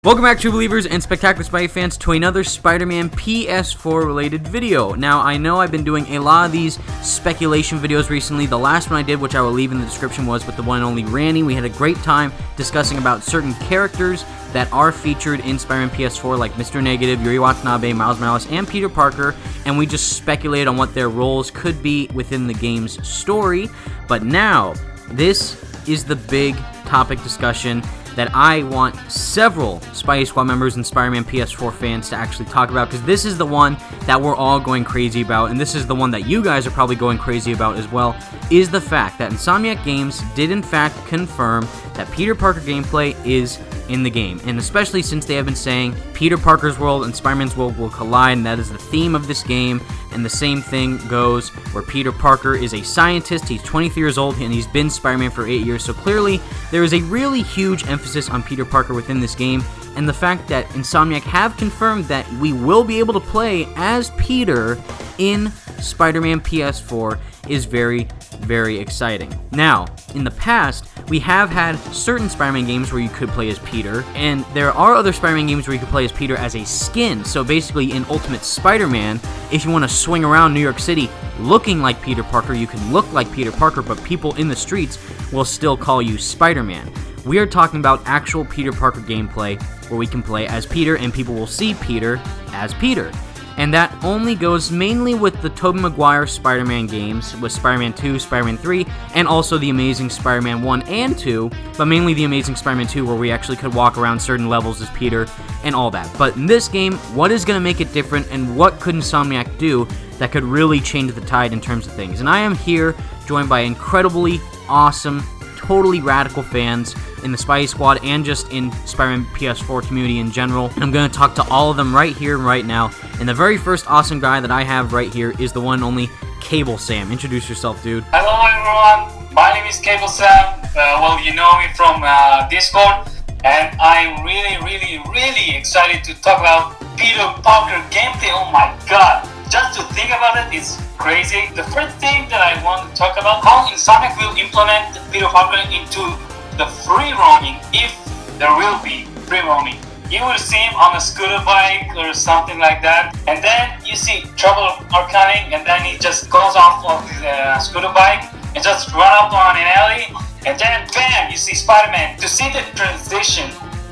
Welcome back, true believers and spectacular Spidey fans, to another Spider-Man PS4 related video. Now, I know I've been doing a lot of these speculation videos recently. The last one I did, which I will leave in the description, was with the one and only Randy. We had a great time discussing about certain characters that are featured in Spider-Man PS4, like Mr. Negative, Yuri Watanabe, Miles Morales, and Peter Parker, and we just speculated on what their roles could be within the game's story. But now, this is the big topic discussion that I want several Spidey Squad members and Spider-Man PS4 fans to actually talk about, because this is the one that we're all going crazy about, and this is the one that you guys are probably going crazy about as well, is the fact that Insomniac Games did in fact confirm that Peter Parker gameplay is in the game, and especially since they have been saying Peter Parker's world and Spider-Man's world will collide, and that is the theme of this game. And the same thing goes where Peter Parker is a scientist, he's 23 years old, and he's been Spider-Man for 8 years, so clearly there is a really huge emphasis on Peter Parker within this game, and the fact that Insomniac have confirmed that we will be able to play as Peter in Spider-Man PS4 is very, very exciting. Now, in the past, we have had certain Spider-Man games where you could play as Peter, and there are other Spider-Man games where you could play as Peter as a skin. So basically, in Ultimate Spider-Man, if you want to swing around New York City looking like Peter Parker, you can look like Peter Parker, but people in the streets will still call you Spider-Man. We are talking about actual Peter Parker gameplay where we can play as Peter, and people will see Peter as Peter. And that only goes mainly with the Tobey Maguire Spider-Man games, with Spider-Man 2, Spider-Man 3, and also the Amazing Spider-Man 1 and 2, but mainly the Amazing Spider-Man 2, where we actually could walk around certain levels as Peter and all that. But in this game, what is going to make it different, and what could Insomniac do that could really change the tide in terms of things? And I am here joined by incredibly awesome, totally radical fans in the Spidey Squad and just in Spider-Man PS4 community in general. I'm going to talk to all of them right here, right now. And the very first awesome guy that I have right here is the one and only Cable Sam. Introduce yourself, dude. Hello everyone, my name is Cable Sam. Well, you know me from Discord, and I'm really excited to talk about Peter Parker gameplay. Oh my god, just to think about it is crazy. The first thing that I want to talk about, how Insomniac will implement Peter Parker into the free roaming, if there will be free roaming. You will see him on a scooter bike or something like that, and then you see trouble are coming, and then he just goes off of his scooter bike and just run up on an alley, and then bam, you see Spider-Man. To see the transition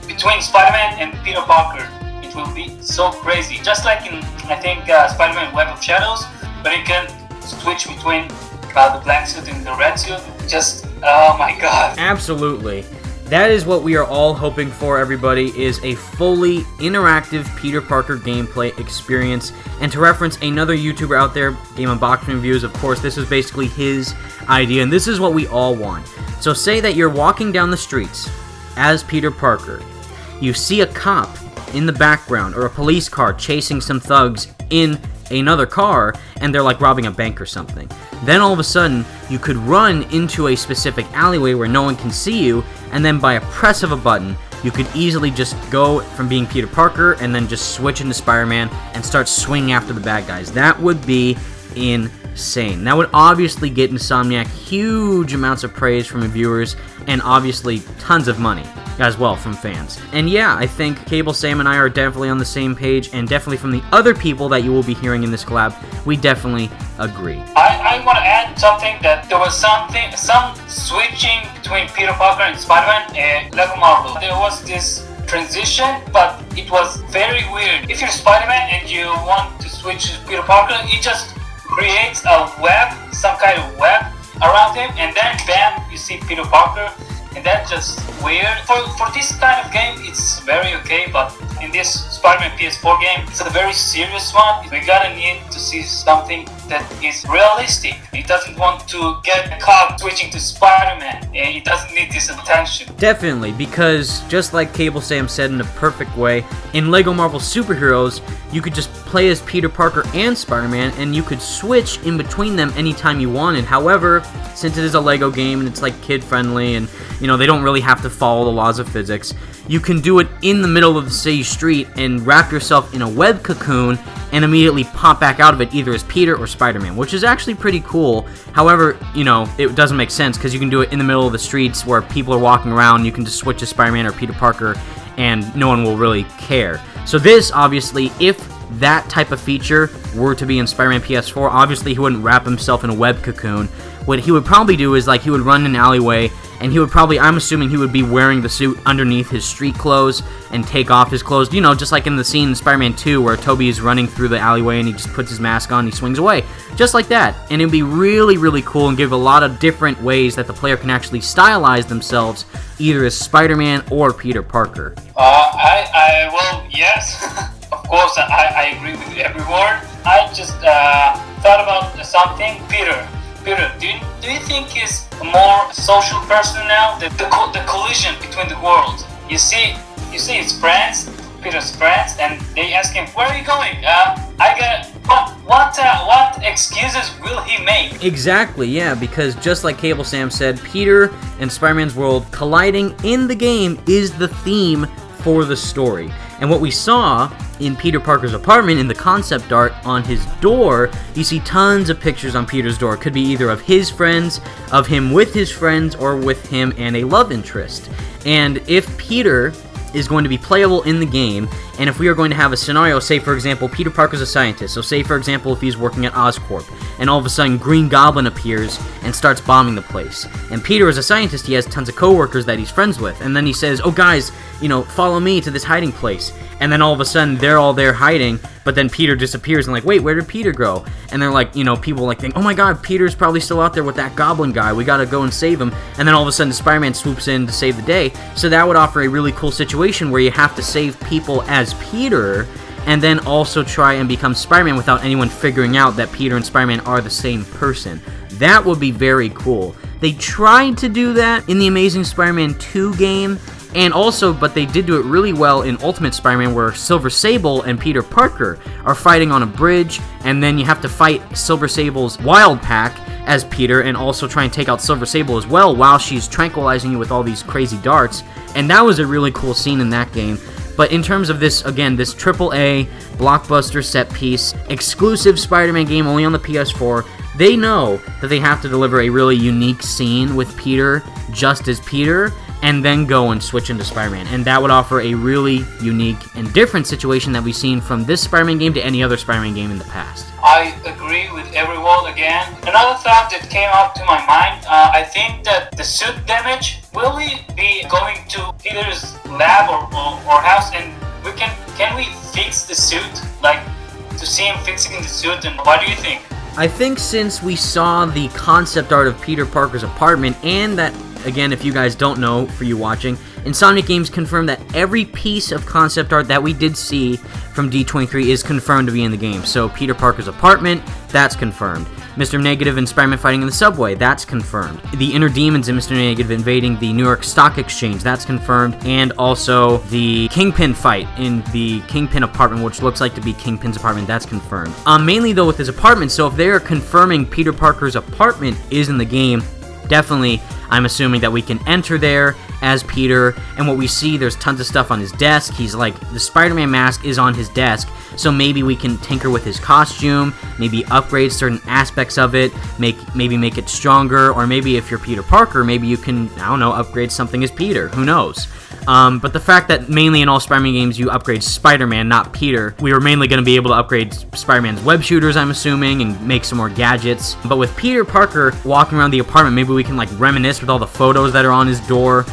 between Spider-Man and Peter Parker, it will be so crazy. Just like in, I think, Spider-Man Web of Shadows, but you can switch between the black suit and the red suit. Just, oh my god. Absolutely. That is what we are all hoping for, everybody, is a fully interactive Peter Parker gameplay experience. And to reference another YouTuber out there, Game Unboxing Reviews, of course, this is basically his idea, and this is what we all want. So say that you're walking down the streets as Peter Parker. You see a cop in the background, or a police car chasing some thugs in another car, and they're like robbing a bank or something. Then all of a sudden, you could run into a specific alleyway where no one can see you, and then by a press of a button, you could easily just go from being Peter Parker and then just switch into Spider-Man and start swinging after the bad guys. That would be insane. That would obviously get Insomniac huge amounts of praise from viewers, and obviously tons of money as well from fans. And yeah, I think Cable Sam and I are definitely on the same page, and definitely from the other people that you will be hearing in this collab, we definitely agree. I want to add something, that there was some switching between Peter Parker and Spider-Man and Lego Marvel. There was this transition, but it was very weird. If you're Spider-Man and you want to switch to Peter Parker, he just creates a web, some kind of web around him, and then bam, you see Peter Parker. And that's just weird. For this kind of game, it's very okay, but in this Spider-Man PS4 game, it's a very serious one. We gotta need to see something that is realistic. He doesn't want to get caught switching to Spider-Man, and he doesn't need this attention. Definitely, because just like Cable Sam said in a perfect way, in Lego Marvel Superheroes, you could just play as Peter Parker and Spider-Man, and you could switch in between them anytime you wanted. However, since it is a Lego game and it's like kid-friendly, and you know, they don't really have to follow the laws of physics, you can do it in the middle of the city street and wrap yourself in a web cocoon and immediately pop back out of it either as Peter or Spider-Man, which is actually pretty cool. However, you know, it doesn't make sense because you can do it in the middle of the streets where people are walking around. You can just switch to Spider-Man or Peter Parker and no one will really care. So this, obviously, if that type of feature were to be in Spider-Man PS4, obviously he wouldn't wrap himself in a web cocoon. What he would probably do is, like, he would run in an alleyway, and he would probably, I'm assuming he would be wearing the suit underneath his street clothes and take off his clothes, you know, just like in the scene in Spider-Man 2 where Tobey is running through the alleyway and he just puts his mask on and he swings away. Just like that. And it would be really, really cool and give a lot of different ways that the player can actually stylize themselves, either as Spider-Man or Peter Parker. Well, yes. Of course, I agree with every word. I just thought about something. Peter, do you think he's a more social person now? The collision between the worlds. You see his friends, Peter's friends, and they ask him, "Where are you going?" What excuses will he make? Exactly, yeah, because just like Cable Sam said, Peter and Spider-Man's world colliding in the game is the theme for the story. And what we saw in Peter Parker's apartment, in the concept art on his door, you see tons of pictures on Peter's door. It could be either of his friends, of him with his friends, or with him and a love interest. And if Peter is going to be playable in the game, and if we are going to have a scenario, say for example, Peter Parker's a scientist, so say for example if he's working at Oscorp, and all of a sudden Green Goblin appears and starts bombing the place, and Peter is a scientist, he has tons of coworkers that he's friends with, and then he says, "Oh guys, you know, follow me to this hiding place," and then all of a sudden they're all there hiding, but then Peter disappears, and like, wait, where did Peter go? And they're like, you know, people like think, oh my god, Peter's probably still out there with that goblin guy, we gotta go and save him, and then all of a sudden Spider-Man swoops in to save the day. So that would offer a really cool situation where you have to save people as Peter, and then also try and become Spider-Man without anyone figuring out that Peter and Spider-Man are the same person. That would be very cool. They tried to do that in the Amazing Spider-Man 2 game, and also, but they did do it really well in Ultimate Spider-Man, where Silver Sable and Peter Parker are fighting on a bridge, and then you have to fight Silver Sable's Wild Pack as Peter, and also try and take out Silver Sable as well, while she's tranquilizing you with all these crazy darts, and that was a really cool scene in that game. But in terms of this, again, this AAA blockbuster set piece, exclusive Spider-Man game only on the PS4, they know that they have to deliver a really unique scene with Peter, just as Peter, and then go and switch into Spider-Man. And that would offer a really unique and different situation that we've seen from this Spider-Man game to any other Spider-Man game in the past. I agree with every word again. Another thought that came up to my mind, I think that the suit damage, will we be going to Peter's lab or house, and can we fix the suit? Like, to see him fixing the suit, and what do you think? I think since we saw the concept art of Peter Parker's apartment, and that, again, if you guys don't know, for you watching, Insomniac Games confirmed that every piece of concept art that we did see from D23 is confirmed to be in the game. So Peter Parker's apartment, that's confirmed. Mr. Negative and Spider-Man fighting in the subway, that's confirmed. The inner demons in Mr. Negative invading the New York Stock Exchange, that's confirmed. And also the Kingpin fight in the Kingpin apartment, which looks like to be Kingpin's apartment, that's confirmed. Mainly though with his apartment, so if they're confirming Peter Parker's apartment is in the game, definitely I'm assuming that we can enter there as Peter, and what we see, there's tons of stuff on his desk. He's like, the Spider-Man mask is on his desk, so maybe we can tinker with his costume, maybe upgrade certain aspects of it, maybe make it stronger, or maybe if you're Peter Parker, maybe you can, I don't know, upgrade something as Peter, who knows. But the fact that mainly in all Spider-Man games you upgrade Spider-Man, not Peter, we were mainly going to be able to upgrade Spider-Man's web shooters, I'm assuming, and make some more gadgets. But with Peter Parker walking around the apartment, maybe we can like reminisce with all the photos that are on his door.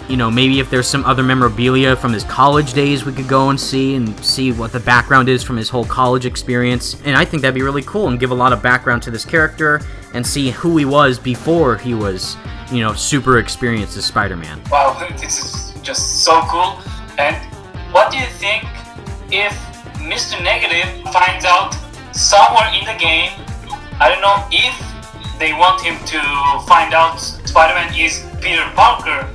You know, maybe if there's some other memorabilia from his college days we could go and see what the background is from his whole college experience. And I think that'd be really cool and give a lot of background to this character and see who he was before he was, you know, super experienced as Spider-Man. Wow, this is just so cool. And what do you think if Mr. Negative finds out somewhere in the game, I don't know if they want him to find out Spider-Man is Peter Parker,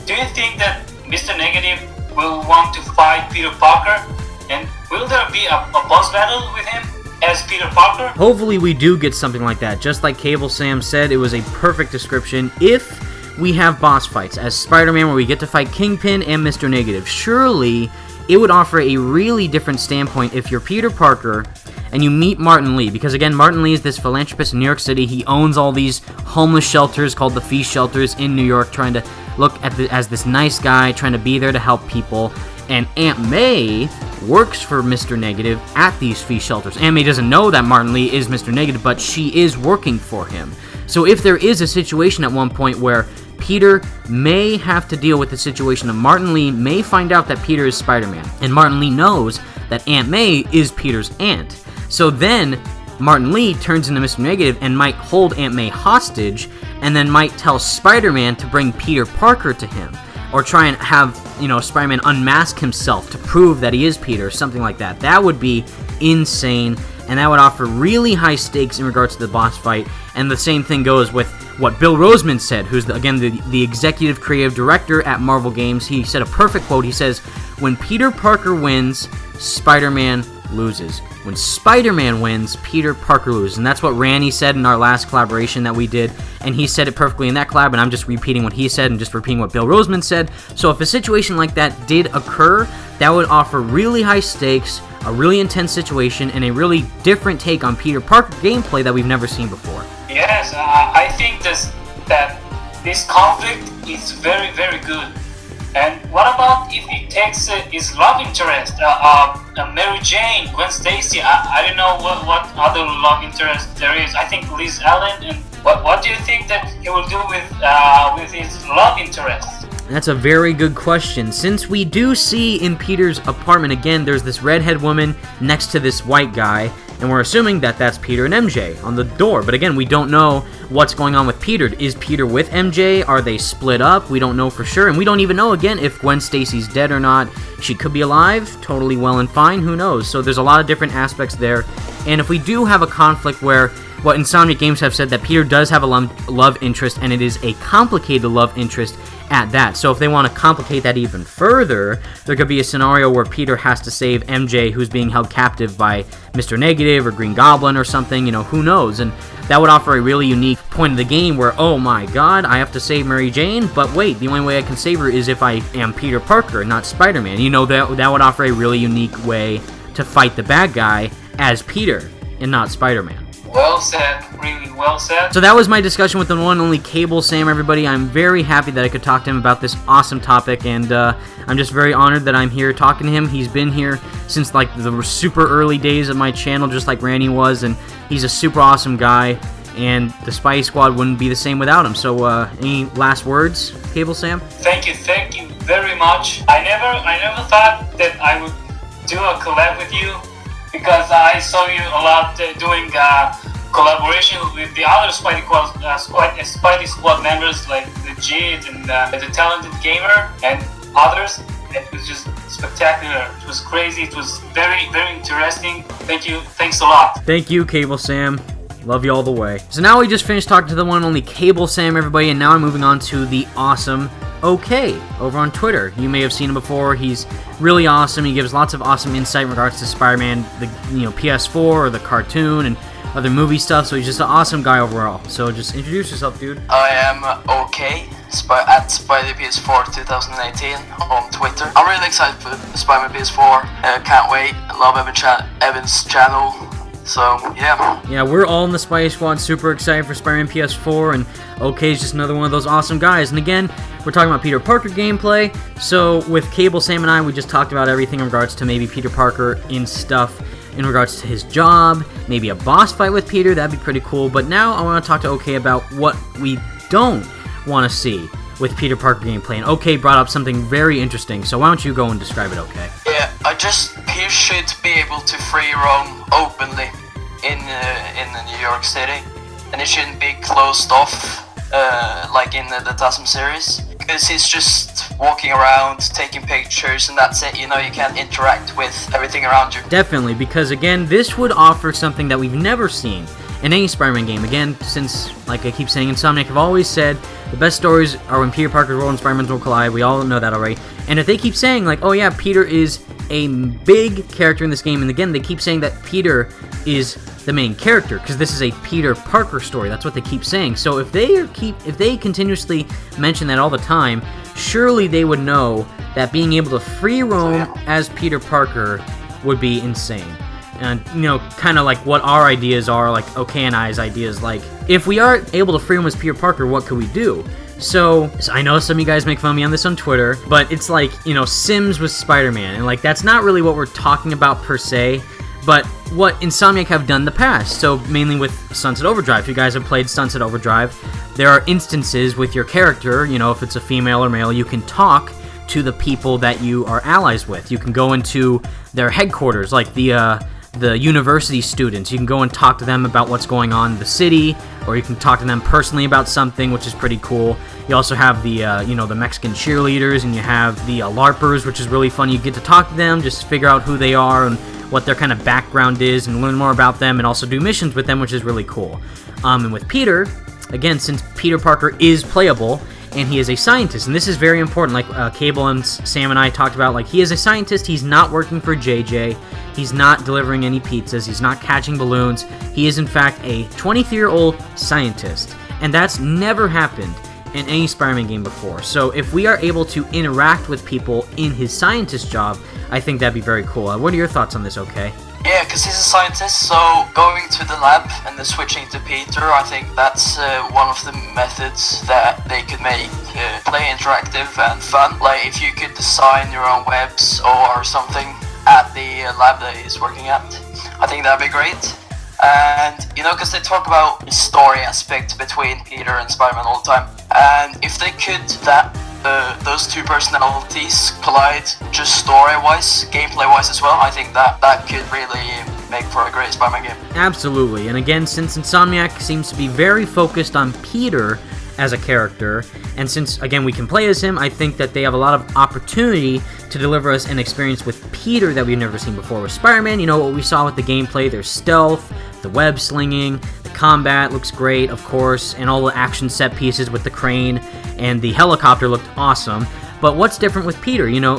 do you think that Mr. Negative will want to fight Peter Parker? And will there be a boss battle with him as Peter Parker? Hopefully we do get something like that. Just like Cable Sam said, it was a perfect description. If we have boss fights as Spider-Man where we get to fight Kingpin and Mr. Negative, surely it would offer a really different standpoint if you're Peter Parker and you meet Martin Lee, because again, Martin Lee is this philanthropist in New York City. He owns all these homeless shelters called the Feast Shelters in New York, trying to look at as this nice guy trying to be there to help people. And Aunt May works for Mr. Negative at these fee shelters. Aunt May doesn't know that Martin Lee is Mr. Negative, but she is working for him. So if there is a situation at one point where Peter may have to deal with the situation of Martin Lee may find out that Peter is Spider-Man, and Martin Lee knows that Aunt May is Peter's aunt. So then Martin Lee turns into Mr. Negative and might hold Aunt May hostage, and then might tell Spider-Man to bring Peter Parker to him, or try and have, Spider-Man unmask himself to prove that he is Peter, something like that. That would be insane, and that would offer really high stakes in regards to the boss fight. And the same thing goes with what Bill Roseman said, who's, the executive creative director at Marvel Games. He said a perfect quote. He says, "When Peter Parker wins, Spider-Man loses. When Spider-Man wins, Peter Parker loses." And that's what Randy said in our last collaboration that we did, and he said it perfectly in that collab, and I'm just repeating what he said and just repeating what Bill Roseman said. So if a situation like that did occur, that would offer really high stakes, a really intense situation, and a really different take on Peter Parker gameplay that we've never seen before. Yes, I think that this conflict is very, very good. And what about if he takes his love interest, Mary Jane, Gwen Stacy? I don't know what other love interest there is. I think Liz Allen. And what do you think that he will do with his love interest? That's a very good question. Since we do see in Peter's apartment, again, there's this redhead woman next to this white guy, and we're assuming that that's Peter and MJ on the door. But again, we don't know what's going on with Peter. Is Peter with MJ? Are they split up? We don't know for sure. And we don't even know, again, if Gwen Stacy's dead or not. She could be alive, totally well and fine, who knows? So there's a lot of different aspects there. And if we do have a conflict where, what Insomniac Games have said, that Peter does have a love interest, and it is a complicated love interest at that. So if they want to complicate that even further, there could be a scenario where Peter has to save MJ, who's being held captive by Mr. Negative or Green Goblin or something, who knows? And that would offer a really unique point of the game where, oh my god, I have to save Mary Jane, but wait, the only way I can save her is if I am Peter Parker and not Spider-Man. That would offer a really unique way to fight the bad guy as Peter and not Spider-Man. Well said, really well said. So that was my discussion with the one and only Cable Sam, everybody. I'm very happy that I could talk to him about this awesome topic, and I'm just very honored that I'm here talking to him. He's been here since the super early days of my channel, just like Randy was, and he's a super awesome guy, and the Spidey Squad wouldn't be the same without him. So any last words, Cable Sam? Thank you very much. I never thought that I would do a collab with you, because I saw you a lot doing collaboration with the other Spidey Squad members like the Jid and the Talented Gamer and others. It was just spectacular. It was crazy. It was very, very interesting. Thank you. Thanks a lot. Thank you, Cable Sam. Love you all the way. So now we just finished talking to the one and only Cable Sam, everybody, and now I'm moving on to the awesome OK over on Twitter. You may have seen him before. He's really awesome. He gives lots of awesome insight in regards to Spider-Man, the PS4 or the cartoon and other movie stuff. So he's just an awesome guy overall. So just introduce yourself, dude. I am OK at Spidey PS4 2018 on Twitter. I'm really excited for Spider-Man PS4. Can't wait. I love Evan's channel. So, yeah. Yeah, we're all in the Spidey Squad super excited for Spider-Man PS4, and OK is just another one of those awesome guys. And again, we're talking about Peter Parker gameplay. So with Cable, Sam, and I, we just talked about everything in regards to maybe Peter Parker in stuff, in regards to his job, maybe a boss fight with Peter. That'd be pretty cool. But now I want to talk to OK about what we don't want to see with Peter Parker gameplay. And OK brought up something very interesting. So why don't you go and describe it, OK? Yeah, he should be able to free roam openly in New York City, and it shouldn't be closed off like in the TASM series, because he's just walking around taking pictures and that's it. You can't interact with everything around you. Definitely, because again, this would offer something that we've never seen in any Spider-Man game. Again, since, like I keep saying, Insomniac have always said the best stories are when Peter Parker's world and Spider-Man's will collide. We all know that already. And if they keep saying, like, oh yeah, Peter is a big character in this game, and again, they keep saying that Peter is the main character, because this is a Peter Parker story. That's what they keep saying. So if they continuously mention that all the time, surely they would know that being able to free roam as Peter Parker would be insane. And, kind of like what our ideas are, like OK and I's ideas, like, if we are able to free roam as Peter Parker, what could we do? So I know some of you guys make fun of me on this on Twitter, but it's like, you know, Sims with Spider-Man, and like that's not really what we're talking about per se, but what Insomniac have done in the past. So mainly with Sunset Overdrive. If you guys have played Sunset Overdrive, there are instances with your character, you know, if it's a female or male, you can talk to the people that you are allies with. You can go into their headquarters, like the university students. You can go and talk to them about what's going on in the city, or you can talk to them personally about something, which is pretty cool. You also have the, you know, the Mexican cheerleaders, and you have the LARPers, which is really fun. You get to talk to them, just figure out who they are and what their kind of background is, and learn more about them, and also do missions with them, which is really cool. And with Peter, again, since Peter Parker is playable, and he is a scientist, and this is very important, like Cable and Sam and I talked about, like, he is a scientist. He's not working for JJ, he's not delivering any pizzas, he's not catching balloons. He is in fact a 23-year-old scientist, and that's never happened in any Spider-Man game before. So if we are able to interact with people in his scientist job, I think that'd be very cool. What are your thoughts on this, okay? Yeah, because he's a scientist, so going to the lab and then switching to Peter, I think that's one of the methods that they could make play interactive and fun. Like if you could design your own webs or something at the lab that he's working at, I think that'd be great. And, you know, because they talk about the story aspect between Peter and Spider-Man all the time, and if they could those two personalities collide just story-wise, gameplay-wise as well, I think that could really make for a great Spider-Man game. Absolutely, and again, since Insomniac seems to be very focused on Peter as a character, and since, again, we can play as him, I think that they have a lot of opportunity to deliver us an experience with Peter that we've never seen before. With Spider-Man, you know what we saw with the gameplay, there's stealth, the web slinging, the combat looks great, of course, and all the action set pieces with the crane, and the helicopter looked awesome. But what's different with Peter? You know,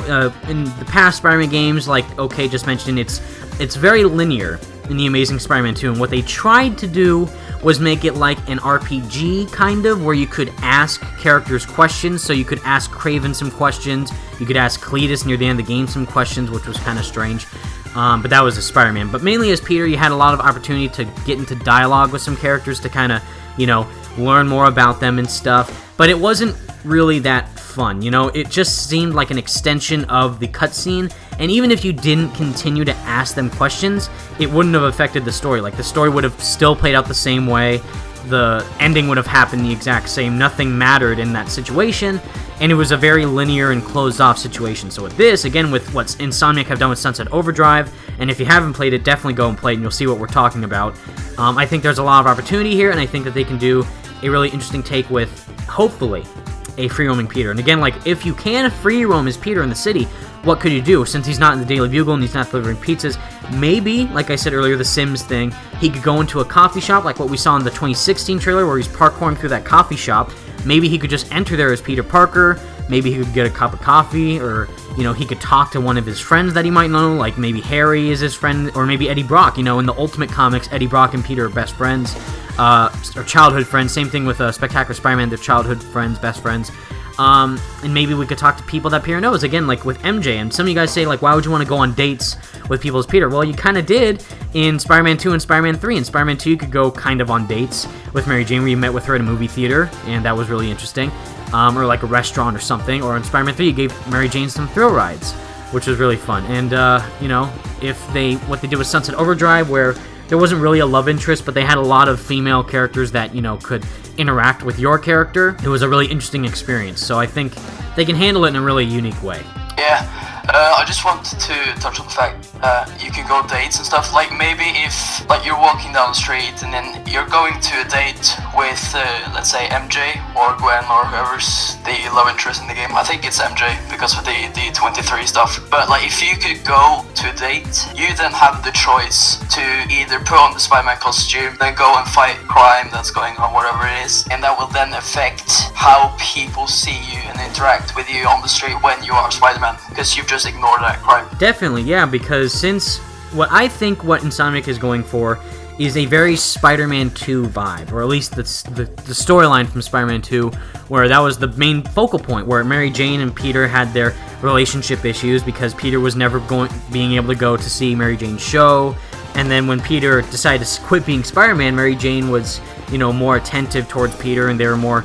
in the past Spider-Man games, like OK just mentioned, it's very linear in The Amazing Spider-Man 2, and what they tried to do was make it like an RPG, kind of, where you could ask characters questions. So you could ask Kraven some questions, you could ask Cletus near the end of the game some questions, which was kind of strange. But that was a Spider-Man. But mainly as Peter, you had a lot of opportunity to get into dialogue with some characters to kind of, you know, learn more about them and stuff. But it wasn't really that fun, you know? It just seemed like an extension of the cutscene, and even if you didn't continue to ask them questions, it wouldn't have affected the story. Like, the story would have still played out the same way, the ending would have happened the exact same, nothing mattered in that situation, and it was a very linear and closed-off situation. So with this, again, with what Insomniac have done with Sunset Overdrive, and if you haven't played it, definitely go and play it, and you'll see what we're talking about. I think there's a lot of opportunity here, and I think that they can do a really interesting take with, hopefully, a free-roaming Peter. And again, like, if you can free roam as Peter in the city, what could you do? Since he's not in the Daily Bugle and he's not delivering pizzas, maybe, like I said earlier, the Sims thing, he could go into a coffee shop, like what we saw in the 2016 trailer, where he's parkouring through that coffee shop. Maybe he could just enter there as Peter Parker, maybe he could get a cup of coffee, or, you know, he could talk to one of his friends that he might know, like maybe Harry is his friend, or maybe Eddie Brock. You know, in the Ultimate Comics, Eddie Brock and Peter are best friends, or childhood friends. Same thing with Spectacular Spider-Man, they're childhood friends, best friends. And maybe we could talk to people that Peter knows, again, like with MJ. And some of you guys say, like, why would you want to go on dates with people as Peter? Well, you kind of did in Spider-Man 2 and Spider-Man 3. In Spider-Man 2, you could go kind of on dates with Mary Jane, where you met with her at a movie theater, and that was really interesting. Or like a restaurant or something. Or in Spider-Man 3, you gave Mary Jane some thrill rides, which was really fun. And, you know, what they did with Sunset Overdrive, where there wasn't really a love interest, but they had a lot of female characters that, you know, could interact with your character. It was a really interesting experience, so I think they can handle it in a really unique way. Yeah, I just wanted to touch on the fact you can go dates and stuff. Like maybe if like you're walking down the street and then you're going to a date with let's say MJ or Gwen or whoever's the love interest in the game. I think it's MJ because of the 23 stuff. But like if you could go to a date, you then have the choice to either put on the Spider-Man costume, then go and fight crime that's going on, whatever it is, and that will then affect how people see you and interact with you on the street when you are Spider-Man, because you've just ignored that crime. Definitely, yeah, because since what Insomniac is going for is a very Spider-Man 2 vibe, or at least the storyline from Spider-Man 2, where that was the main focal point, where Mary Jane and Peter had their relationship issues because Peter was never being able to go to see Mary Jane's show, And then when Peter decided to quit being Spider-Man, Mary Jane was, more attentive towards Peter, and they were more,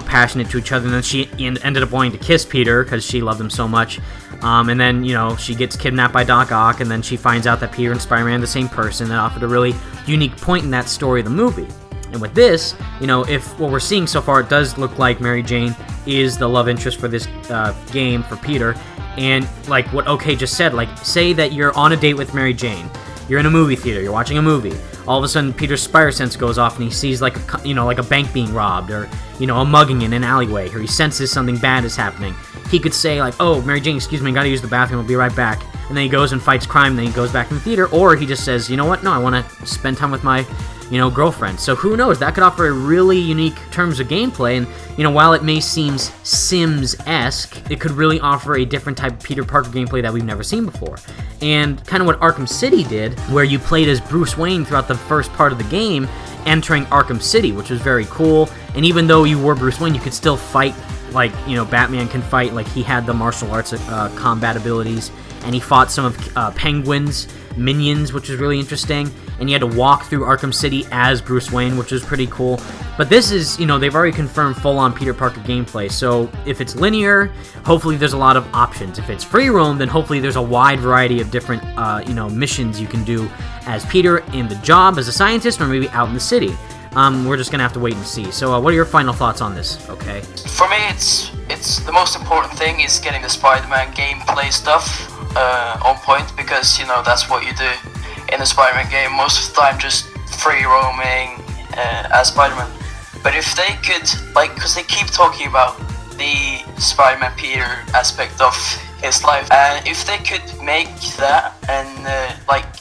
passionate to each other. And then she ended up wanting to kiss Peter because she loved him so much. And then, she gets kidnapped by Doc Ock, and then she finds out that Peter and Spider-Man are the same person. That offered a really unique point in that story of the movie. And with this, if what we're seeing so far, it does look like Mary Jane is the love interest for this game for Peter. And like what OK just said, like say that you're on a date with Mary Jane. You're in a movie theater, you're watching a movie. All of a sudden, Peter's spider sense goes off and he sees like a bank being robbed, or a mugging in an alleyway, or he senses something bad is happening. He could say like, "Oh, Mary Jane, excuse me, I gotta use the bathroom. I'll be right back." And then he goes and fights crime. Then he goes back in the theater, or he just says, "You know what? No, I want to spend time with my, girlfriend." So who knows? That could offer a really unique terms of gameplay. And while it may seem Sims-esque, it could really offer a different type of Peter Parker gameplay that we've never seen before. And kind of what Arkham City did, where you played as Bruce Wayne throughout the first part of the game, entering Arkham City, which was very cool. And even though you were Bruce Wayne, you could still fight like Batman can fight. Like he had the martial arts combat abilities, and he fought some of Penguin's minions, which was really interesting. And you had to walk through Arkham City as Bruce Wayne, which was pretty cool. But this is, they've already confirmed full-on Peter Parker gameplay. So if it's linear, hopefully there's a lot of options. If it's free roam, then hopefully there's a wide variety of different, missions you can do as Peter in the job as a scientist, or maybe out in the city. We're just gonna have to wait and see. So what are your final thoughts on this? Okay. For me, it's the most important thing is getting the Spider-Man gameplay stuff on point, because that's what you do in a Spider-Man game most of the time, just free roaming as Spider-Man. But if they could, because they keep talking about the Spider-Man Peter aspect of his life, if they could make that and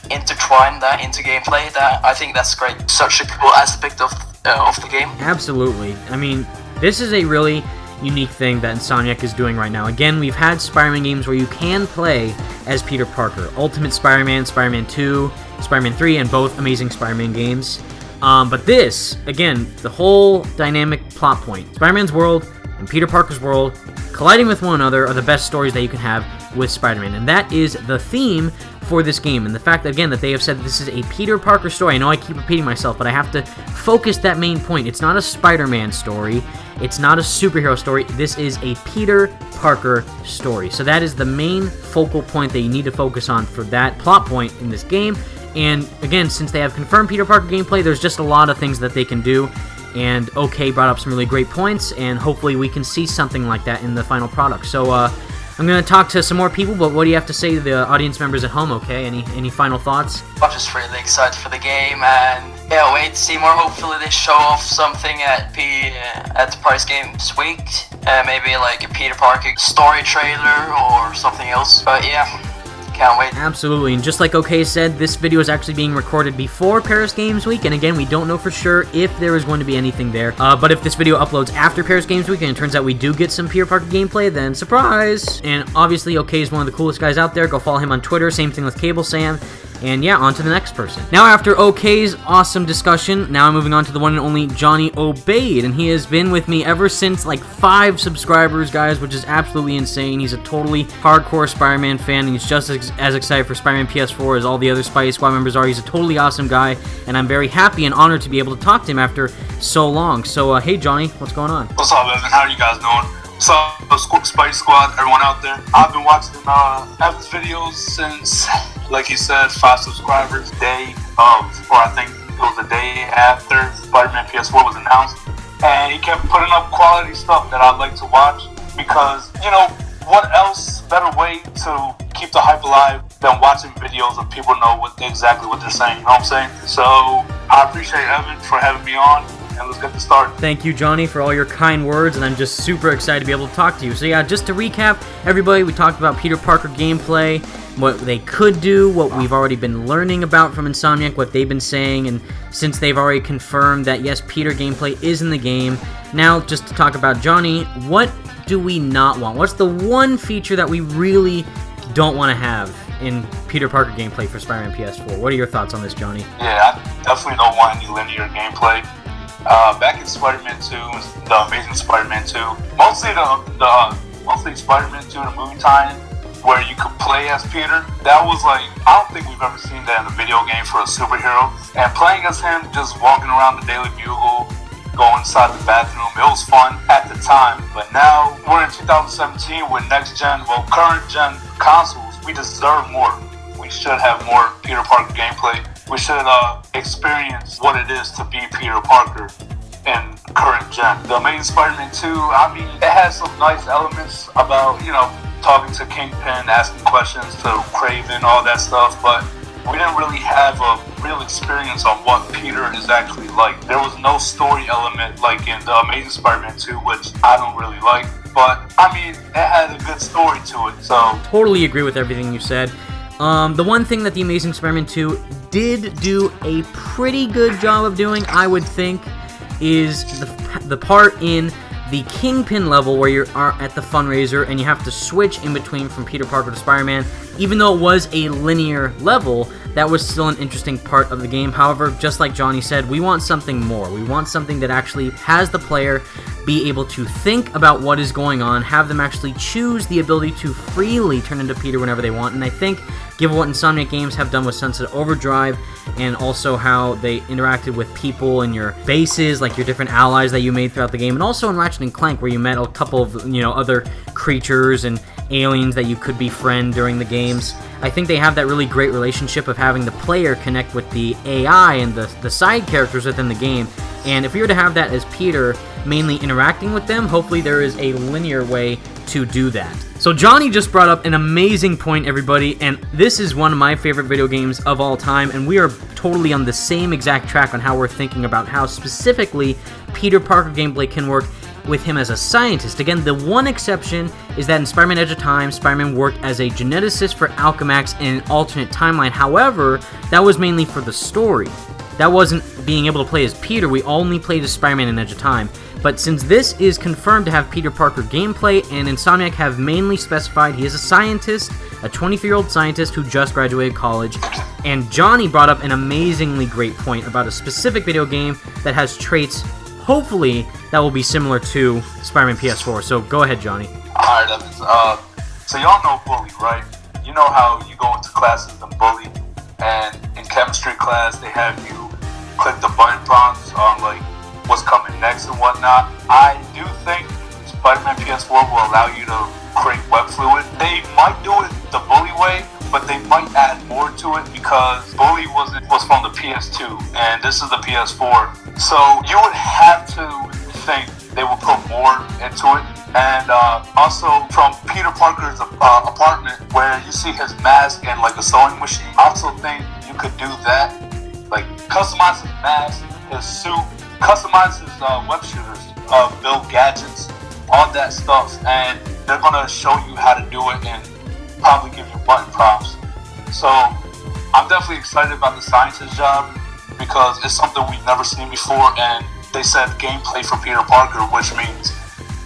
intertwine that into gameplay, that I think that's great. Such a cool aspect of the game. Absolutely. I mean, this is a really unique thing that Insomniac is doing right now. Again, we've had Spider-Man games where you can play as Peter Parker. Ultimate Spider-Man, Spider-Man 2, Spider-Man 3, and both amazing Spider-Man games. But this, again, the whole dynamic plot point, Spider-Man's world and Peter Parker's world colliding with one another, are the best stories that you can have with Spider-Man. And that is the theme for this game. And the fact, again, that they have said that this is a Peter Parker story. I know I keep repeating myself, but I have to focus that main point. It's not a Spider-Man story. It's not a superhero story. This is a Peter Parker story. So that is the main focal point that you need to focus on for that plot point in this game. And again, since they have confirmed Peter Parker gameplay, there's just a lot of things that they can do. And OK brought up some really great points, and hopefully we can see something like that in the final product. So I'm going to talk to some more people, but what do you have to say to the audience members at home, OK? Any final thoughts? I'm just really excited for the game, and yeah, wait to see more. Hopefully they show off something at the Paris Games Week. Maybe like a Peter Parker story trailer or something else. But yeah, can't wait. Absolutely, and just like OK said, this video is actually being recorded before Paris Games Week, and again, we don't know for sure if there is going to be anything there. But if this video uploads after Paris Games Week, and it turns out we do get some Peter Parker gameplay, then surprise! And obviously, OK is one of the coolest guys out there. Go follow him on Twitter. Same thing with Cable Sam. And yeah, on to the next person. Now, after OK's awesome discussion, now I'm moving on to the one and only Johnny Obeyed, and he has been with me ever since like 5 subscribers, guys, which is absolutely insane. He's a totally hardcore Spider-Man fan, and he's just as excited for Spider-Man PS4 as all the other Spidey Squad members are. He's a totally awesome guy, and I'm very happy and honored to be able to talk to him after so long. So, hey, Johnny, what's going on? What's up, Evan? How are you guys doing? What's up, Spidey Squad, everyone out there? I've been watching Evan's videos since, like you said, 5 subscribers day of, or I think it was the day after Spider-Man PS4 was announced. And he kept putting up quality stuff that I'd like to watch because, what else better way to keep the hype alive than watching videos of people know exactly what they're saying, you know what I'm saying? So I appreciate Evan for having me on. And let's get this started. Thank you, Johnny, for all your kind words, and I'm just super excited to be able to talk to you. So yeah, just to recap, everybody, we talked about Peter Parker gameplay, what they could do, what we've already been learning about from Insomniac, what they've been saying, and since they've already confirmed that, yes, Peter gameplay is in the game, now just to talk about Johnny, what do we not want? What's the one feature that we really don't want to have in Peter Parker gameplay for Spider-Man PS4? What are your thoughts on this, Johnny? Yeah, I definitely don't want any linear gameplay. Back in Spider-Man 2, the Amazing Spider-Man 2, mostly Spider-Man 2, the movie time, where you could play as Peter. That was like, I don't think we've ever seen that in a video game for a superhero. And playing as him, just walking around the Daily Bugle, going inside the bathroom, it was fun at the time. But now we're in 2017 with current gen consoles. We deserve more. We should have more Peter Parker gameplay. We should experience what it is to be Peter Parker in current gen. The Amazing Spider-Man 2, I mean, it has some nice elements about, talking to Kingpin, asking questions to Kraven, all that stuff, but we didn't really have a real experience on what Peter is actually like. There was no story element like in The Amazing Spider-Man 2, which I don't really like, but I mean, it had a good story to it, so. Totally agree with everything you said. The one thing that The Amazing Spider-Man 2 did do a pretty good job of doing, I would think, is the part in the Kingpin level where you are at the fundraiser and you have to switch in between from Peter Parker to Spider-Man. Even though it was a linear level, that was still an interesting part of the game. However, just like Johnny said, we want something more. We want something that actually has the player be able to think about what is going on, have them actually choose the ability to freely turn into Peter whenever they want. And I think, given what Insomniac Games have done with Sunset Overdrive, and also how they interacted with people in your bases, like your different allies that you made throughout the game, and also in Ratchet & Clank, where you met a couple of other creatures and aliens that you could befriend during the games. I think they have that really great relationship of having the player connect with the AI and the side characters within the game. And if we were to have that as Peter mainly interacting with them, hopefully there is a linear way to do that. So Johnny just brought up an amazing point, everybody, and this is one of my favorite video games of all time, and we are totally on the same exact track on how we're thinking about how specifically Peter Parker gameplay can work with him as a scientist. Again, the one exception is that in Spider-Man Edge of Time, Spider-Man worked as a geneticist for Alchemax in an alternate timeline. However, that was mainly for the story. That wasn't being able to play as Peter. We only played as Spider-Man in Edge of Time. But since this is confirmed to have Peter Parker gameplay, and Insomniac have mainly specified he is a scientist, a 23-year-old scientist who just graduated college, and Johnny brought up an amazingly great point about a specific video game that has traits, hopefully, that will be similar to Spider-Man PS4. So go ahead, Johnny. Alright, Evans. So y'all know Bully, right? You know how you go into classes and Bully, and in chemistry class, they have you click the button prompts on, like, what's coming next and whatnot. I do think Spider-Man PS4 will allow you to create web fluid. They might do it the Bully way, but they might add more to it because Bully was from the PS2 and this is the PS4. So you would have to think they will put more into it. And also from Peter Parker's apartment where you see his mask and like a sewing machine, I also think you could do that. Like customize his mask, his suit, customize his web shooters, build gadgets, all that stuff, and they're gonna show you how to do it and probably give you button prompts. So I'm definitely excited about the scientist job because it's something we've never seen before, and they said gameplay for Peter Parker, which means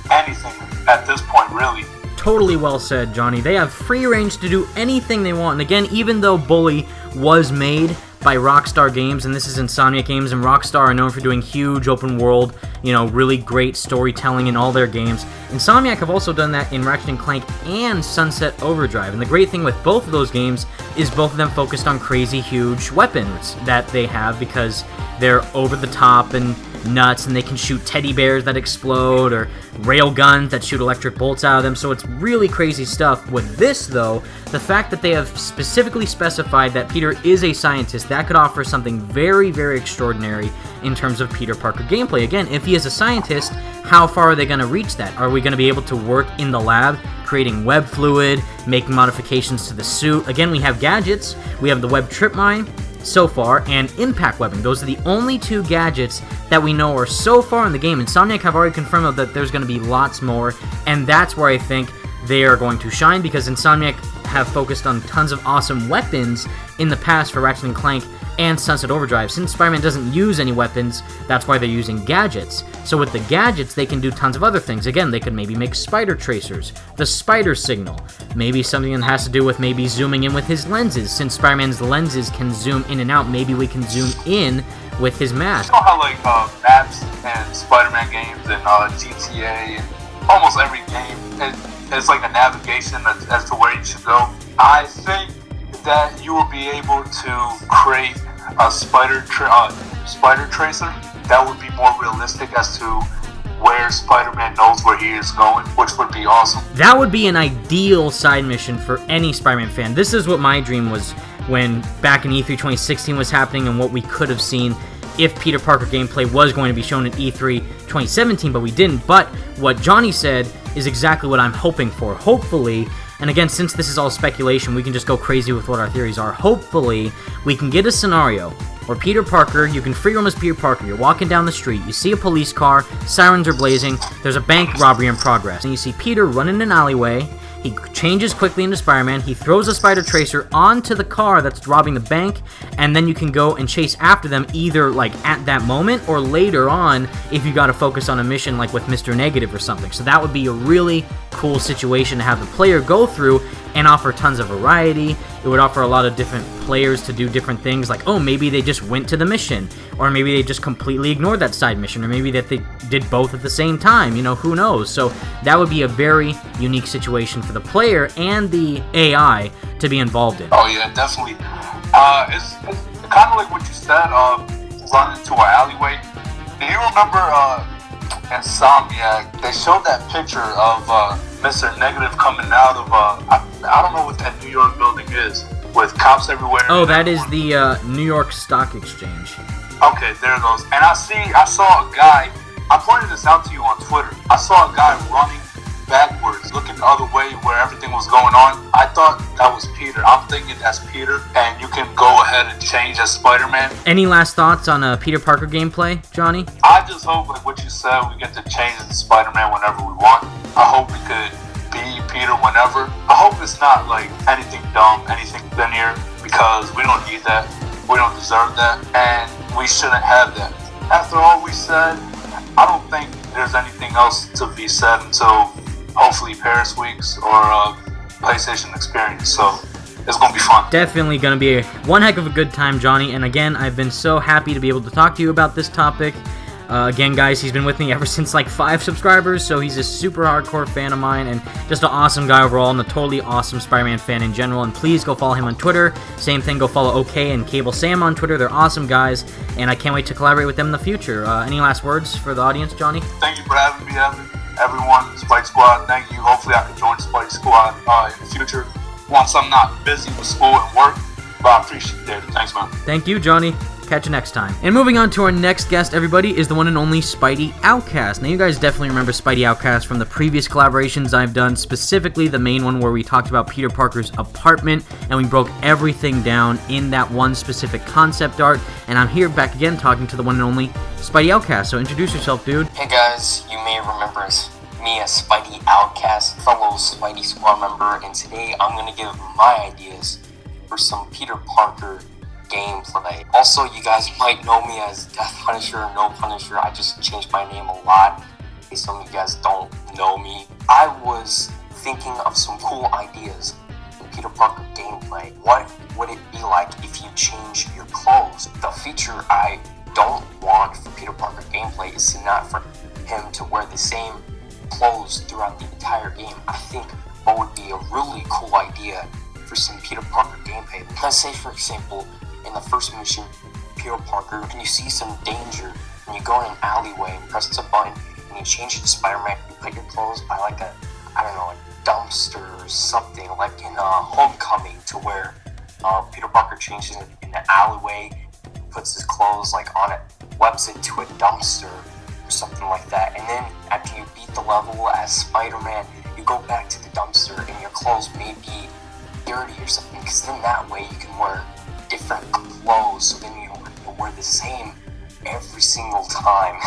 anything at this point, really. Totally well said, Johnny. They have free range to do anything they want. And again, even though Bully was made by Rockstar Games, and this is Insomniac Games, and Rockstar are known for doing huge open world, really great storytelling in all their games. Insomniac have also done that in Ratchet & Clank and Sunset Overdrive, and the great thing with both of those games is both of them focused on crazy huge weapons that they have because they're over the top and nuts, and they can shoot teddy bears that explode or rail guns that shoot electric bolts out of them, so it's really crazy stuff. With this, though, the fact that they have specifically specified that Peter is a scientist, that could offer something very, very extraordinary in terms of Peter Parker gameplay. Again, if he is a scientist, how far are they going to reach that? Are we going to be able to work in the lab, creating web fluid, making modifications to the suit? Again, we have gadgets, we have the web trip mine, so far, and impact webbing. Those are the only two gadgets that we know are so far in the game. Insomniac have already confirmed that there's going to be lots more, and that's where I think they are going to shine, because Insomniac have focused on tons of awesome weapons in the past for Ratchet & Clank and Sunset Overdrive. Since Spider-Man doesn't use any weapons, that's why they're using gadgets. So with the gadgets, they can do tons of other things. Again, they could maybe make spider tracers, the spider signal, maybe something that has to do with maybe zooming in with his lenses. Since Spider-Man's lenses can zoom in and out, maybe we can zoom in with his mask. You know how like maps and Spider-Man games and GTA and almost every game, it's like a navigation as to where you should go. I think that you will be able to create a spider tracer that would be more realistic as to where Spider-Man knows where he is going, which would be awesome. That would be an ideal side mission for any Spider-Man fan. This is what my dream was when back in E3 2016 was happening, and what we could have seen if Peter Parker gameplay was going to be shown at E3 2017, but we didn't. But what Johnny said is exactly what I'm hoping for. Hopefully, and again, since this is all speculation, we can just go crazy with what our theories are. Hopefully, we can get a scenario where Peter Parker, you can free roam as Peter Parker, you're walking down the street, you see a police car, sirens are blazing, there's a bank robbery in progress, and you see Peter run in an alleyway, he changes quickly into Spider-Man, he throws a spider tracer onto the car that's robbing the bank, and then you can go and chase after them either like at that moment or later on if you gotta focus on a mission like with Mr. Negative or something. So that would be a really cool situation to have the player go through and offer tons of variety. It would offer a lot of different players to do different things, like, oh, maybe they just went to the mission, or maybe they just completely ignored that side mission, or maybe that they did both at the same time, you know, who knows. So that would be a very unique situation for the player and the AI to be involved in. Oh yeah, definitely. It's kind of like what you said, run into an alleyway. Do you remember Insomniac? They showed that picture of Mr. Negative coming out of, I don't know what that New York building is, with cops everywhere. Oh, that is the New York Stock Exchange. Okay, there it goes. And I saw a guy, I pointed this out to you on Twitter. I saw a guy running backwards, looking the other way where everything was going on. I thought that was Peter. I'm thinking that's Peter, and you can go ahead and change as Spider-Man. Any last thoughts on Peter Parker gameplay, Johnny? I just hope, like what you said, we get to change as Spider-Man whenever we want. I hope we could be Peter whenever. I hope it's not like anything dumb, anything linear, because we don't need that. We don't deserve that, and we shouldn't have that. After all we said, I don't think there's anything else to be said until hopefully Paris Weeks or PlayStation Experience. So it's going to be fun. Definitely going to be one heck of a good time, Johnny. And again, I've been so happy to be able to talk to you about this topic. Again, guys, he's been with me ever since like 5 subscribers, so he's a super hardcore fan of mine and just an awesome guy overall and a totally awesome Spider-Man fan in general. And please go follow him on Twitter. Same thing, go follow OK and Cable Sam on Twitter. They're awesome guys, and I can't wait to collaborate with them in the future. Any last words for the audience, Johnny? Thank you for having me, Evan. Everyone, Spidey Squad, thank you. Hopefully I can join the Spidey Squad in the future once I'm not busy with school and work. But I appreciate it. Thanks, man. Thank you, Johnny. Catch you next time. And moving on to our next guest, everybody, is the one and only Spidey Outcast. Now, you guys definitely remember Spidey Outcast from the previous collaborations I've done, specifically the main one where we talked about Peter Parker's apartment, and we broke everything down in that one specific concept art. And I'm here back again talking to the one and only Spidey Outcast. So introduce yourself, dude. Hey guys, you may remember me as Spidey Outcast, fellow Spidey Squad member, and today I'm going to give my ideas for some Peter Parker gameplay. Also, you guys might know me as Death Punisher or No Punisher. I just changed my name a lot in case some of you guys don't know me. I was thinking of some cool ideas in Peter Parker gameplay. What would it be like if you change your clothes? The feature I don't want for Peter Parker gameplay is to not for him to wear the same clothes throughout the entire game. I think what would be a really cool idea for some Peter Parker gameplay. Let's say, for example, in the first mission, Peter Parker, and you see some danger, and you go in an alleyway and press a button, and you change it to Spider-Man, you put your clothes by like a, I don't know, a dumpster or something, like in Homecoming, to where Peter Parker changes it in the alleyway, puts his clothes like on it, webs it to a dumpster, or something like that, and then after you beat the level as Spider-Man, you go back to the dumpster, and your clothes may be dirty or something, because then that way you can wear different clothes, so then you don't have to wear the same every single time,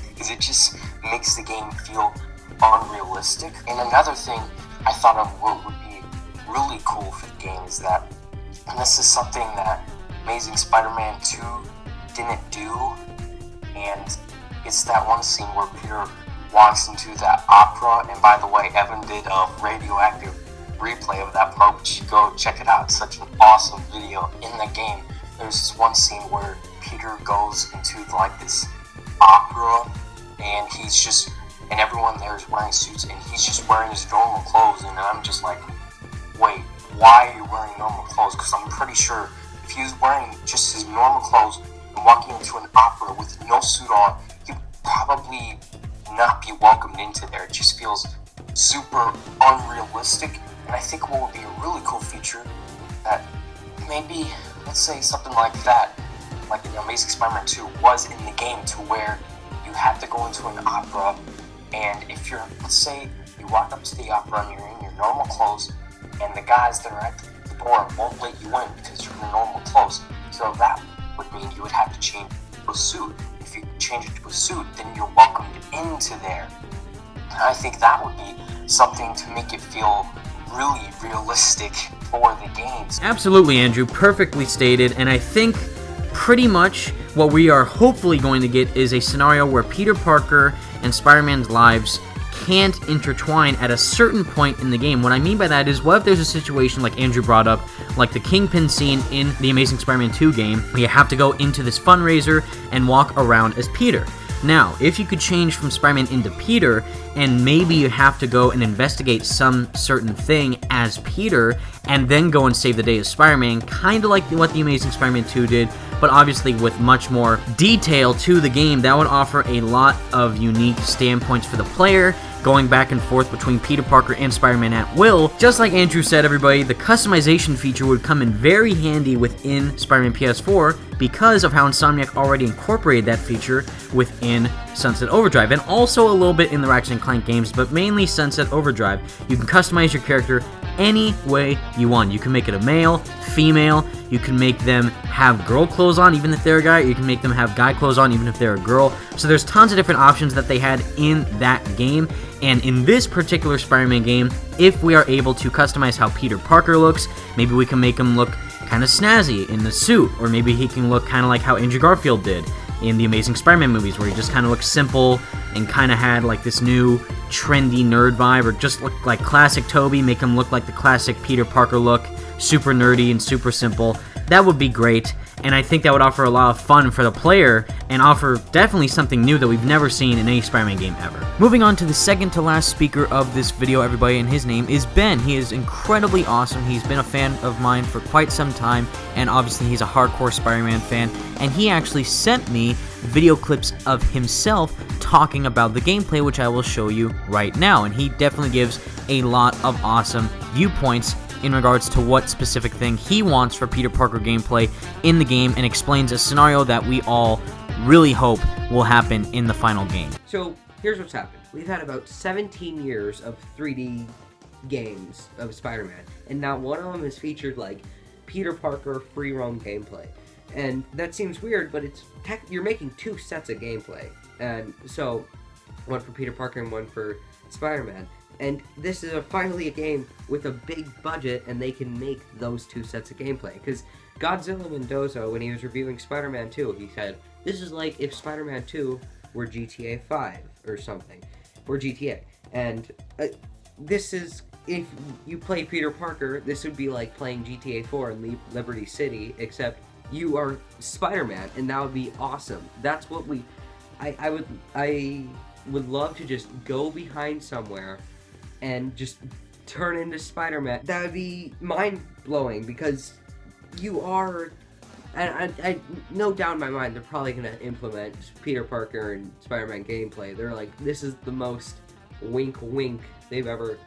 because it just makes the game feel unrealistic. And another thing I thought of what would be really cool for the game is that, and this is something that Amazing Spider-Man 2 didn't do, and it's that one scene where Peter walks into that opera, and by the way, Evan did a radioactive replay of that part, which you go check it out. It's such an awesome video. In the game, there's this one scene where Peter goes into like this opera, and he's just and everyone there is wearing suits, and he's just wearing his normal clothes, and I'm just like, wait, why are you wearing normal clothes? Because I'm pretty sure if he was wearing just his normal clothes and walking into an opera with no suit on, he'd probably not be welcomed into there. It just feels super unrealistic, and I think what would be a really cool feature that maybe, let's say something like that, like in Amazing Spider-Man 2 was in the game, to where you have to go into an opera, and if you're, let's say you walk up to the opera and you're in your normal clothes, and the guys that are at the door won't let you in because you're in your normal clothes, so that would mean you would have to change to a suit. If you change it to a suit, then you're welcomed into there. And I think that would be something to make it feel really realistic for the games. Absolutely, Andrew. Perfectly stated. And I think pretty much what we are hopefully going to get is a scenario where Peter Parker and Spider-Man's lives can't intertwine at a certain point in the game. What I mean by that is, what if there's a situation like Andrew brought up, like the Kingpin scene in the Amazing Spider-Man 2 game, where you have to go into this fundraiser and walk around as Peter. Now, if you could change from Spider-Man into Peter, and maybe you have to go and investigate some certain thing as Peter, and then go and save the day as Spider-Man, kind of like what the Amazing Spider-Man 2 did, but obviously with much more detail to the game, that would offer a lot of unique standpoints for the player, going back and forth between Peter Parker and Spider-Man at will. Just like Andrew said, everybody, the customization feature would come in very handy within Spider-Man PS4 because of how Insomniac already incorporated that feature within Sunset Overdrive, and also a little bit in the Ratchet & Clank games, but mainly Sunset Overdrive. You can customize your character any way you want. You can make it a male, female, you can make them have girl clothes on even if they're a guy, you can make them have guy clothes on even if they're a girl. So there's tons of different options that they had in that game, and in this particular Spider-Man game, if we are able to customize how Peter Parker looks, maybe we can make him look kind of snazzy in the suit, or maybe he can look kind of like how Andrew Garfield did in the Amazing Spider-Man movies, where he just kind of looked simple and kind of had like this new trendy nerd vibe, or just look like classic Tobey, make him look like the classic Peter Parker look, super nerdy and super simple. That would be great, and I think that would offer a lot of fun for the player, and offer definitely something new that we've never seen in any Spider-Man game ever. Moving on to the second to last speaker of this video, everybody, and his name is Ben. He is incredibly awesome. He's been a fan of mine for quite some time, and obviously he's a hardcore Spider-Man fan, and he actually sent me video clips of himself talking about the gameplay, which I will show you right now, and he definitely gives a lot of awesome viewpoints in regards to what specific thing he wants for Peter Parker gameplay in the game, and explains a scenario that we all really hope will happen in the final game. So, here's what's happened. We've had about 17 years of 3D games of Spider-Man, and not one of them has featured, like, Peter Parker free roam gameplay. And that seems weird, but it's you're making two sets of gameplay. And so, one for Peter Parker and one for Spider-Man. And this is finally a game with a big budget, and they can make those two sets of gameplay. Because Godzilla Mendoza, when he was reviewing Spider-Man 2, he said, this is like if Spider-Man 2 were GTA 5 or something. Or GTA. And this is, if you play Peter Parker, this would be like playing GTA 4 in Liberty City, except you are Spider-Man, and that would be awesome. That's what I would love to just go behind somewhere and just turn into Spider-Man. That would be mind-blowing, because you are, and I no doubt in my mind they're probably going to implement Peter Parker and Spider-Man gameplay. They're like, this is the most wink-wink they've ever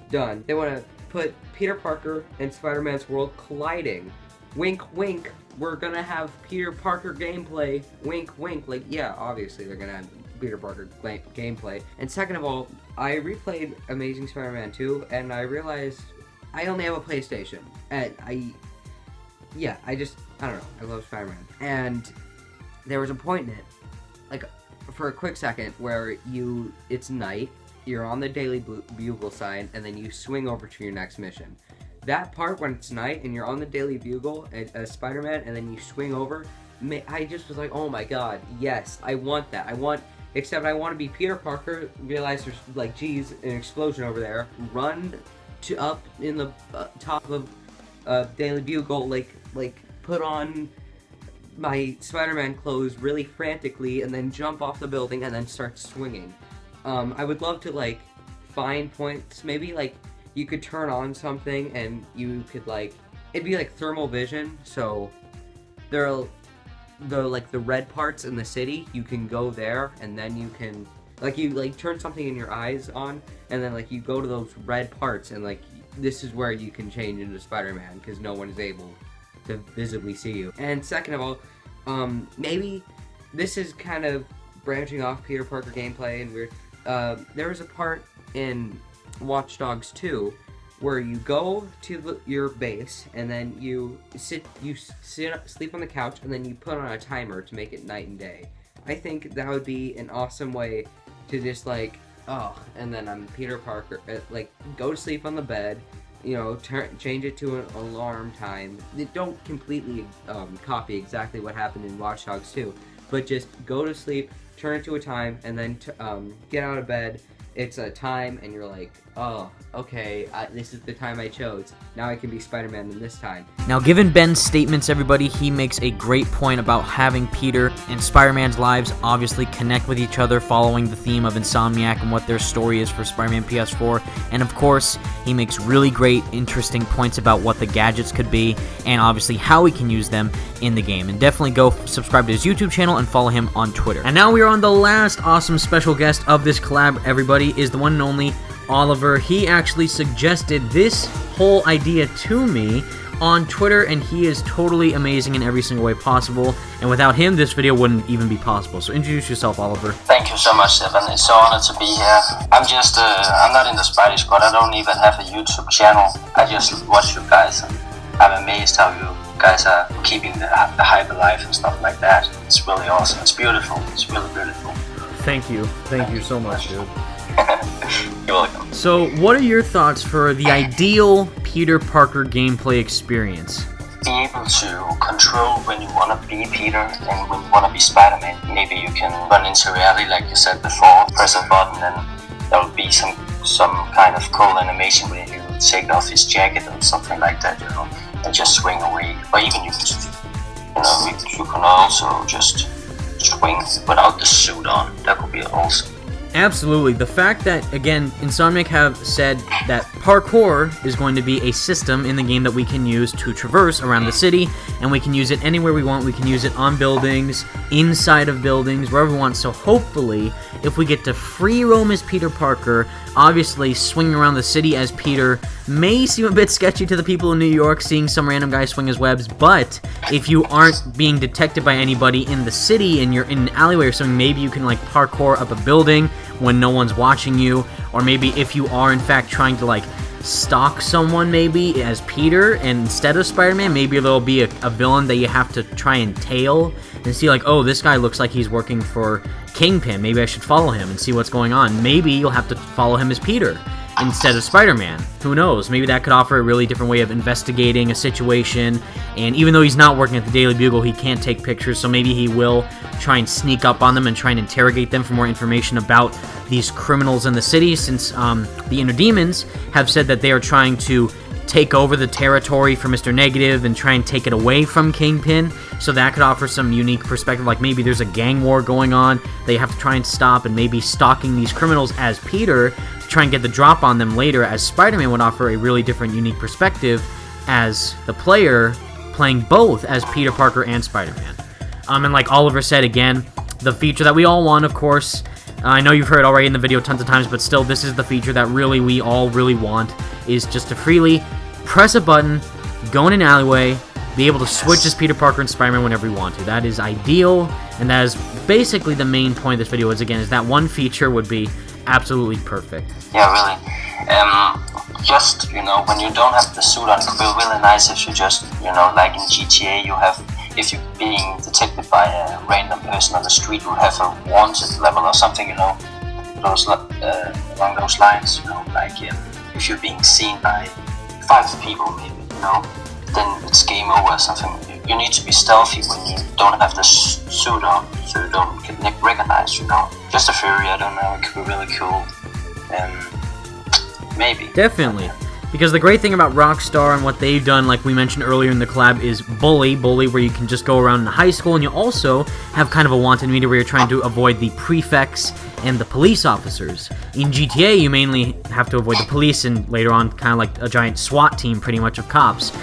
done. They want to put Peter Parker and Spider-Man's world colliding. Wink-wink, we're going to have Peter Parker gameplay. Wink-wink, like, yeah, obviously they're going to have Peter Parker gameplay. And second of all, I replayed Amazing Spider-Man 2, and I realized I only have a PlayStation. And I don't know, I love Spider-Man. And there was a point in it, like, for a quick second, where it's night, you're on the Daily Bugle side, and then you swing over to your next mission. That part when it's night, and you're on the Daily Bugle as Spider-Man, and then you swing over, I just was like, oh my god, yes, I want that. Except I want to be Peter Parker, realize there's, like, geez, an explosion over there, run up in the top of Daily Bugle, like put on my Spider-Man clothes really frantically, and then jump off the building, and then start swinging. I would love to like find points. Maybe like you could turn on something and you could like it'd be like thermal vision. So there are the red parts in the city. You can go there and then you can you turn something in your eyes on and then like you go to those red parts and like this is where you can change into Spider-Man because no one is able to visibly see you. And second of all, maybe this is kind of branching off Peter Parker gameplay and weird. There was a part in Watch Dogs 2 where you go to your base and then you sleep on the couch and then you put on a timer to make it night and day. I think that would be an awesome way to just like, and then I'm Peter Parker, like go to sleep on the bed, you know, change it to an alarm time. They don't completely copy exactly what happened in Watch Dogs 2, but just go to sleep, turn it to a time, and then get out of bed. It's a time, and you're like, oh, okay, this is the time I chose. Now I can be Spider-Man in this time. Now, given Ben's statements, everybody, he makes a great point about having Peter and Spider-Man's lives obviously connect with each other, following the theme of Insomniac and what their story is for Spider-Man PS4. And of course, he makes really great, interesting points about what the gadgets could be, and obviously how we can use them in the game. And definitely go subscribe to his YouTube channel and follow him on Twitter. And now we are on the last awesome special guest of this collab, everybody, is the one and only Oliver. He actually suggested this whole idea to me on Twitter, and he is totally amazing in every single way possible, and without him this video wouldn't even be possible. So introduce yourself, Oliver. Thank you so much, Evan. It's so honored to be here. I'm just, I'm not in the Spidey squad. I don't even have a YouTube channel. I just watch you guys, and I'm amazed how you guys are keeping the hype alive and stuff like that. It's really awesome. It's beautiful. It's really beautiful. Thank you. Thank you so much, dude. You're welcome. So, what are your thoughts for the ideal Peter Parker gameplay experience? Be able to control when you want to be Peter and when you want to be Spider-Man. Maybe you can run into reality, like you said before, press a button and there will be some kind of cool animation where you take off his jacket or something like that, you know, and just swing away. Or even you can also just swing without the suit on. That would be awesome. Absolutely. The fact that, again, Insomniac have said that parkour is going to be a system in the game that we can use to traverse around the city, and we can use it anywhere we want. We can use it on buildings, inside of buildings, wherever we want. So hopefully, if we get to free roam as Peter Parker, obviously swinging around the city as Peter may seem a bit sketchy to the people in New York, seeing some random guy swing his webs, but if you aren't being detected by anybody in the city and you're in an alleyway or something, maybe you can like parkour up a building when no one's watching you, or maybe if you are in fact trying to like stalk someone maybe as Peter and instead of Spider-Man, maybe there'll be a villain that you have to try and tail and see like, oh, this guy looks like he's working for Kingpin, maybe I should follow him and see what's going on. Maybe you'll have to follow him as Peter instead of Spider-Man. Who knows? Maybe that could offer a really different way of investigating a situation, and even though he's not working at the Daily Bugle, he can't take pictures, so maybe he will try and sneak up on them and try and interrogate them for more information about these criminals in the city, since the Inner Demons have said that they are trying to take over the territory for Mr. Negative and try and take it away from Kingpin, so that could offer some unique perspective, like maybe there's a gang war going on they have to try and stop, and maybe stalking these criminals as Peter to try and get the drop on them later as Spider-Man would offer a really different, unique perspective as the player playing both as Peter Parker and Spider-Man. And like Oliver said, again, the feature that we all want, of course, I know you've heard already in the video tons of times, but still, this is the feature that we all really want, is just to freely press a button, go in an alleyway, be able to switch as Peter Parker and Spider-Man whenever you want to. That is ideal, and that is basically the main point of this video, is again, is that one feature would be absolutely perfect. Yeah, really. Just, you know, when you don't have the suit on, it would be really nice if you just, you know, like in GTA, you have, if you're being detected by a random person on the street, you have a wanted level or something, you know, those along those lines, you know, like if you're being seen by 5 people maybe, you know, then it's game over or something. You need to be stealthy when you don't have the suit on, so you don't get recognized, you know. Just a theory, I don't know, it could be really cool. Maybe. Definitely. Because the great thing about Rockstar and what they've done, like we mentioned earlier in the collab, is Bully, where you can just go around in high school, and you also have kind of a wanted meter where you're trying to avoid the prefects and the police officers. In GTA, you mainly have to avoid the police, and later on, kind of like a giant SWAT team, pretty much, of cops.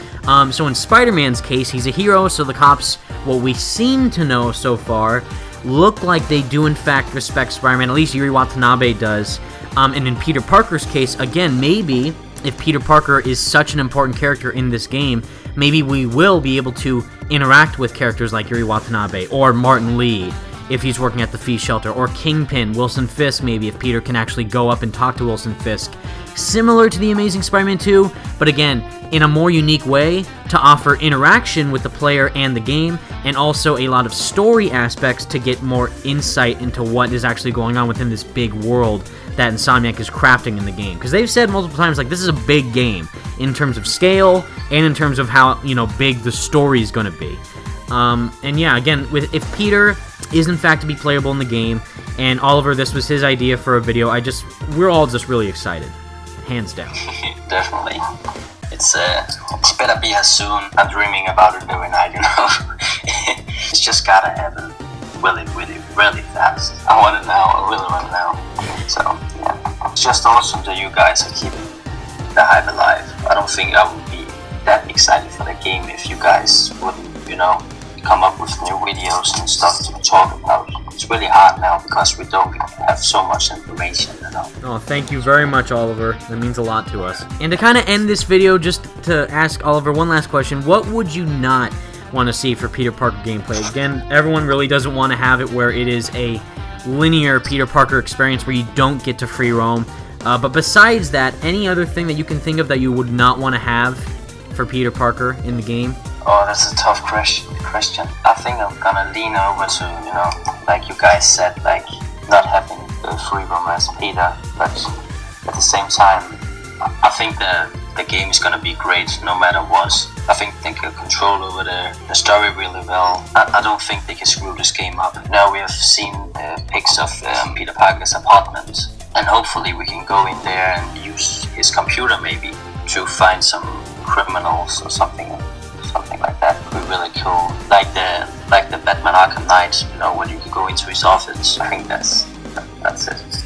So in Spider-Man's case, he's a hero, so the cops, what we seem to know so far, look like they do in fact respect Spider-Man, at least Yuri Watanabe does. And in Peter Parker's case, again, maybe if Peter Parker is such an important character in this game, maybe we will be able to interact with characters like Yuri Watanabe, or Martin Lee, if he's working at the Fee Shelter, or Kingpin, Wilson Fisk, maybe, if Peter can actually go up and talk to Wilson Fisk. Similar to The Amazing Spider-Man 2, but again, in a more unique way, to offer interaction with the player and the game, and also a lot of story aspects to get more insight into what is actually going on within this big world that Insomniac is crafting in the game. Because they've said multiple times, like, this is a big game in terms of scale and in terms of how, big the story is going to be. And yeah, again, if Peter is in fact to be playable in the game, and Oliver, this was his idea for a video, we're all just really excited. Hands down. Definitely. It's better be here soon. I'm dreaming about it every night, It's just gotta happen really, really, really fast. I want it now. I really want it now. So, yeah. It's just awesome that you guys are keeping the hype alive. I don't think I would be that excited for the game if you guys wouldn't, come up with new videos and stuff to talk about. It's really hard now because we don't have so much information, Oh, thank you very much, Oliver. That means a lot to us. And to kind of end this video, just to ask Oliver one last question, what would you not want to see for Peter Parker gameplay? Again, everyone really doesn't want to have it where it is a linear Peter Parker experience where you don't get to free roam. But besides that, any other thing that you can think of that you would not want to have for Peter Parker in the game? Oh, that's a tough question. I think I'm gonna lean over to, like you guys said, like not having the free roam as Peter, but at the same time, I think the game is gonna be great no matter what. I think they can control over the story really well. I don't think they can screw this game up. Now we have seen pics of Peter Parker's apartment, and hopefully we can go in there and use his computer maybe to find some criminals or something like that. Would be really cool. Like the Batman Arkham Knight, when you can go into his office. I think that's it.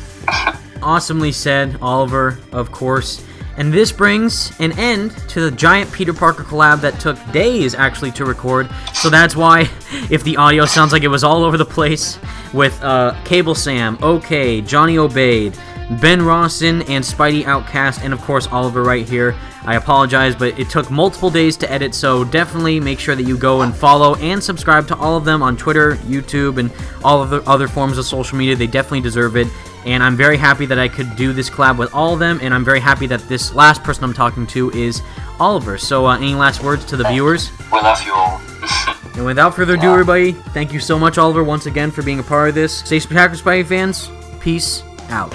Awesomely said, Oliver, of course. And this brings an end to the giant Peter Parker collab that took days actually to record. So that's why, if the audio sounds like it was all over the place, with Cable Sam, OK, Johnny Obeyed, Ben Rawson, and Spidey Outcast, and of course Oliver right here. I apologize, but it took multiple days to edit, so definitely make sure that you go and follow and subscribe to all of them on Twitter, YouTube, and all of the other forms of social media. They definitely deserve it, and I'm very happy that I could do this collab with all of them, and I'm very happy that this last person I'm talking to is Oliver. So any last words to the viewers? We love you all. And without further ado, everybody, thank you so much, Oliver, once again for being a part of this. Stay spectacular, Spidey fans. Peace out.